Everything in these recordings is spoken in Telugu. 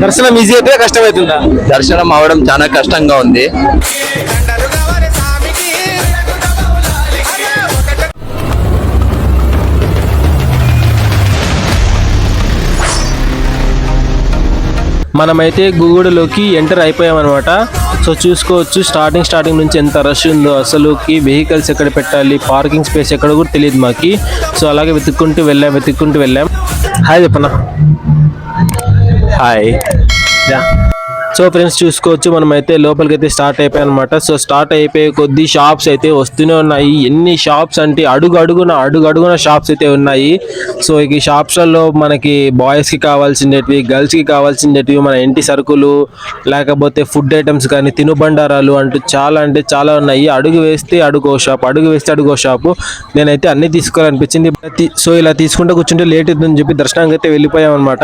దర్శనం ఈజీ అయితే కష్టమవుతుందా? దర్శనం అవడం చాలా కష్టంగా ఉంది. మనమైతే గూగుడులోకి ఎంటర్ అయిపోయామన్నమాట. సో చూసుకోవచ్చు స్టార్టింగ్ నుంచి ఎంత రష్ ఉందో. అసలుకి వెహికల్స్ ఎక్కడ పెట్టాలి, పార్కింగ్ స్పేస్ ఎక్కడ కూడా తెలియదు మాకి. సో అలాగే వెతుక్కుంటూ వెళ్ళాం. హాయ్ చెప్పనా. హాయ్. సో ఫ్రెండ్స్ చూసుకోవచ్చు మనమైతే లోపలికి అయితే స్టార్ట్ అయిపోయాయి అనమాట. సో స్టార్ట్ అయిపోయే కొద్ది షాప్స్ అయితే వస్తూనే ఉన్నాయి. ఎన్ని షాప్స్ అంటే అడుగున షాప్స్ అయితే ఉన్నాయి. సో ఈ షాప్స్లలో మనకి బాయ్స్కి కావాల్సినవి, గర్ల్స్కి కావాల్సినవి, మన ఇంటి సరుకులు, లేకపోతే ఫుడ్ ఐటమ్స్ కానీ, తినుబండారాలు అంటూ చాలా ఉన్నాయి. అడుగు వేస్తే అడుగో షాపు. నేనైతే అన్ని తీసుకోవాలనిపించింది. సో ఇలా తీసుకుంటూ కూర్చుంటే లేట్ అవుతుందని చెప్పి దర్శనానికి అయితే వెళ్ళిపోయాం అనమాట.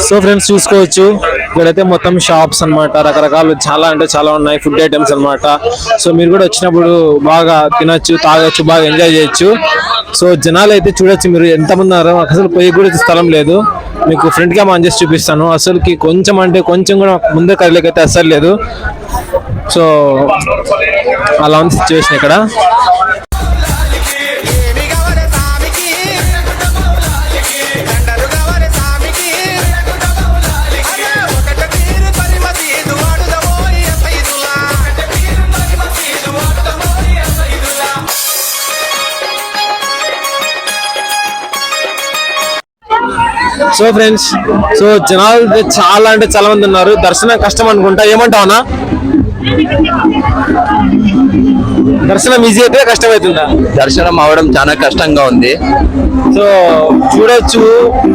సో ఫ్రెండ్స్ చూసుకోవచ్చు ఇక్కడైతే మొత్తం షాప్స్ అన్నమాట. రకరకాలు చాలా ఉన్నాయి ఫుడ్ ఐటమ్స్ అన్నమాట. సో మీరు కూడా వచ్చినప్పుడు బాగా తినొచ్చు, తాగొచ్చు, బాగా ఎంజాయ్ చేయొచ్చు. సో జనాలు అయితే చూడొచ్చు మీరు ఎంతమంది ఉన్నారో. అసలు పోయి కూడా స్థలం లేదు. మీకు ఫ్రంట్ గా ఆన్ చేసి చూపిస్తాను. అసలుకి కొంచెం కూడా ముందే కదలికైతే అస్సలు లేదు. సో అలా ఉంది సిచ్యువేషన్ ఇక్కడ. సో ఫ్రెండ్స్ జనాలు చాలా మంది ఉన్నారు. దర్శనం కష్టం అనుకుంటా, ఏమంటావునా? దర్శనం ఈజీ అయితే కష్టమవుతుందా? దర్శనం అవడం చాలా కష్టంగా ఉంది. సో చూడొచ్చు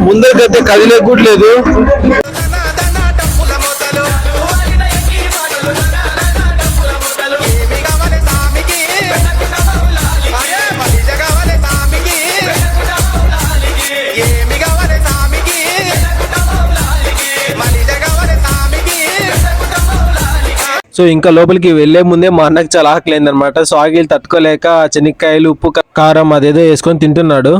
ముందరికైతే కదిలే కూడా లేదు. సో ఇంకా లోపలికి వెళ్లే ముందే మా అన్నకి చాలా ఆకలింది అనమాట. సో ఆకలి తట్టుకోలేక చెనిక్కాయలు, ఉప్పు, కారం అదేదో వేసుకొని తింటున్నాడు.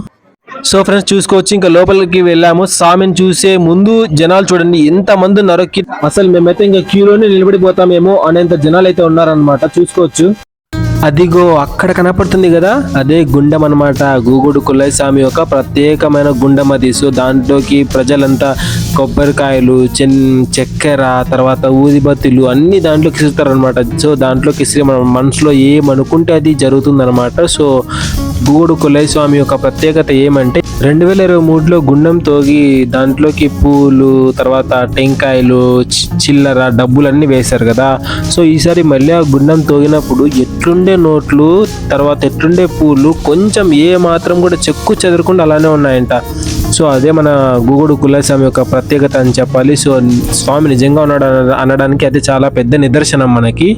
సో ఫ్రెండ్స్ చూసుకోవచ్చు ఇంకా లోపలికి వెళ్ళాము. స్వామిని చూసే ముందు జనాలు చూడండి ఎంత మంది ఉన్నారో. అసలు మేమైతే ఇంకా క్యూలోనే నిలబడిపోతామేమో అనేంత జనాలు అయితే ఉన్నారనమాట. చూసుకోవచ్చు అదిగో అక్కడ కనపడుతుంది కదా, అదే గుండం అనమాట. గూగుడు కుల్లయ్య స్వామి యొక్క ప్రత్యేకమైన గుండం అది. సో దాంట్లోకి ప్రజలంతా కొబ్బరికాయలు, చక్కెర, తర్వాత ఊదిబత్తులు అన్ని దాంట్లోకి ఇస్తారనమాట. సో దాంట్లోకి ఇస్తే మన మనసులో ఏమనుకుంటే అది జరుగుతుందనమాట. సో గూగుడు కుల్లయ్య స్వామి యొక్క ప్రత్యేకత ఏమంటే 2023లో గుండం తోగి దాంట్లోకి పూలు, తర్వాత టెంకాయలు, చిల్లర, డబ్బులు అన్ని వేశారు కదా. సో ఈసారి మళ్ళీ ఆ గుండం తోగినప్పుడు ఎట్లుండే నోట్లు, తర్వాత ఎట్లుండే పూలు కొంచెం ఏ మాత్రం కూడా చెక్కు చెదరకుండా అలానే ఉన్నాయంట. సో అదే మన గూగుడు కుల్లయ్య స్వామి యొక్క ప్రత్యేకత అని చెప్పాలి. సో స్వామి నిజంగా ఉన్నాడు అనడానికి అది చాలా పెద్ద నిదర్శనం మనకి.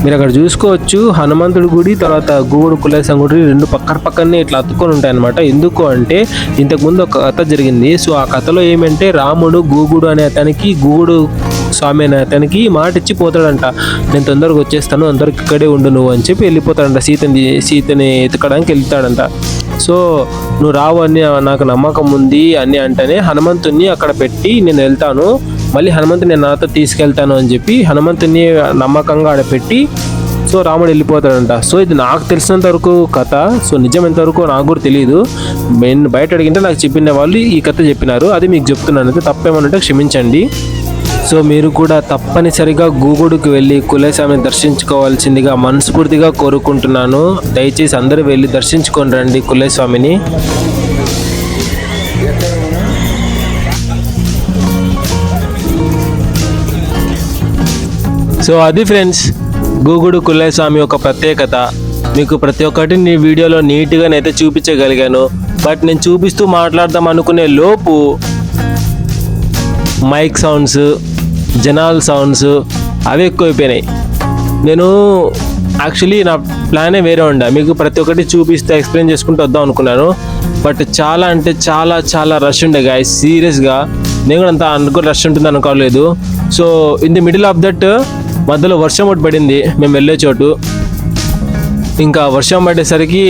మీరు అక్కడ చూసుకోవచ్చు హనుమంతుడి గుడి, తర్వాత గూగుడు కుల్లయ్య స్వామి గుడి రెండు పక్కనే ఇట్లా అతుక్కొని ఉంటాయి అనమాట. ఎందుకు అంటే ఇంతకుముందు ఒక కథ జరిగింది. సో ఆ కథలో ఏమంటే రాముడు గూగుడు అనే అతనికి, గూగుడు స్వామి అనే అతనికి మాట ఇచ్చి పోతాడంట. నేను తొందరగా వచ్చేస్తాను, అందరికి ఇక్కడే ఉండు నువ్వు అని చెప్పి వెళ్ళిపోతాడంట. సీతని ఎతకడానికి వెళ్తాడంట. సో నువ్వు రావు అని నాకు నమ్మకం ఉంది అని అంటేనే హనుమంతుని అక్కడ పెట్టి నేను వెళ్తాను, మళ్ళీ హనుమంతుని నేను నాతో తీసుకెళ్తాను అని చెప్పి హనుమంతుని నమ్మకంగా ఆడ పెట్టి సో రాముడు వెళ్ళిపోతాడంట. సో ఇది నాకు తెలిసినంత వరకు కథ. సో నిజం ఎంతవరకు నాకు కూడా తెలియదు. నేను బయట అడిగింటే నాకు చెప్పిన వాళ్ళు ఈ కథ చెప్పినారు, అది మీకు చెప్తున్నాను. అయితే తప్పేమనంటే క్షమించండి. సో మీరు కూడా తప్పనిసరిగా గూగుడుకి వెళ్ళి కుల్లయ్య స్వామిని దర్శించుకోవాల్సిందిగా మనస్ఫూర్తిగా కోరుకుంటున్నాను. దయచేసి అందరూ వెళ్ళి దర్శించుకొని రండి కుల్లయ్య స్వామిని. సో అది ఫ్రెండ్స్ గూగుడు కుల్లయ్య స్వామి యొక్క ప్రత్యేకత. మీకు ప్రతి ఒక్కటి నీ వీడియోలో నీట్గా నేనైతే చూపించగలిగాను. బట్ నేను చూపిస్తూ మాట్లాడదాం అనుకునే లోపు మైక్ సౌండ్స్, జనాల్ సౌండ్స్ అవి ఎక్కువైపోయినాయి. నేను యాక్చువల్లీ నా ప్లానే వేరే ఉండే, మీకు ప్రతి ఒక్కటి చూపిస్తే ఎక్స్ప్లెయిన్ చేసుకుంటూ వద్దాం అనుకున్నాను. బట్ చాలా అంటే చాలా రష్ ఉండే గాయస్. సీరియస్గా నేను కూడా అంత రష్ ఉంటుంది అనుకోలేదు. So in the middle of that మధ్యలో వర్షం ఒకటి పడింది మేము వెళ్ళే చోటు. ఇంకా వర్షం పడేసరికి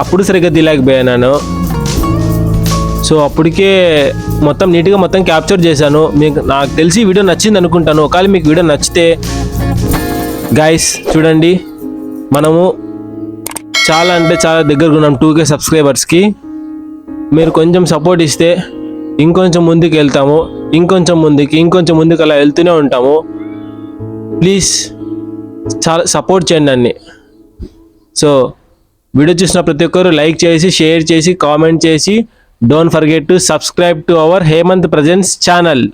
అప్పుడు సరిగ్గా తీయలేకపోయాను. సో అప్పటికే మొత్తం నీట్గా మొత్తం క్యాప్చర్ చేశాను. మీకు నాకు తెలిసి వీడియో నచ్చింది అనుకుంటాను. ఒకవేళ మీకు వీడియో నచ్చితే గైస్ చూడండి, మనము చాలా అంటే చాలా దగ్గరగా ఉన్నాం 2K సబ్స్క్రైబర్స్కి. మీరు కొంచెం సపోర్ట్ ఇస్తే ఇంకొంచెం ముందుకు వెళ్తాము, ఇంకొంచెం ముందుకు అలా వెళ్తూనే ఉంటాము. ప్లీజ్ చాలా సపోర్ట్ చేయండి అన్ని. సో వీడియో చూసిన ప్రతి ఒక్కరు లైక్ చేసి, షేర్ చేసి, కామెంట్ చేసి, don't forget to subscribe to our Hemant presents channel.